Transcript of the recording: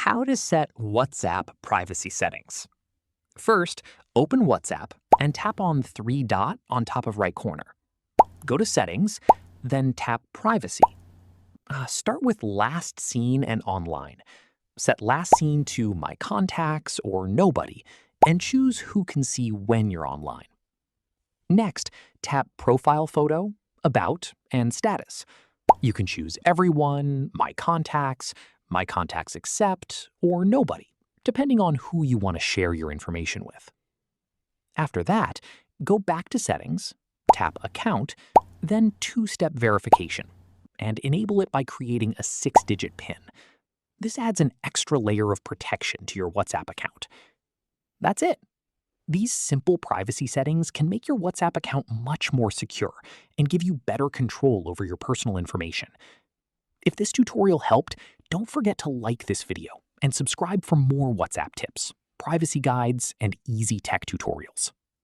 How to set WhatsApp privacy settings. First, open WhatsApp and tap on three dot on top of right corner. Go to Settings, then tap Privacy. Start with Last Seen and Online. Set Last Seen to My Contacts or Nobody, and choose who can see when you're online. Next, tap Profile Photo, About, and Status. You can choose Everyone, My Contacts Accept, or Nobody, depending on who you want to share your information with. After that, go back to Settings, tap Account, then two-step verification, and enable it by creating a 6-digit PIN. This adds an extra layer of protection to your WhatsApp account. That's it. These simple privacy settings can make your WhatsApp account much more secure and give you better control over your personal information. If this tutorial helped, don't forget to like this video and subscribe for more WhatsApp tips, privacy guides, and easy tech tutorials.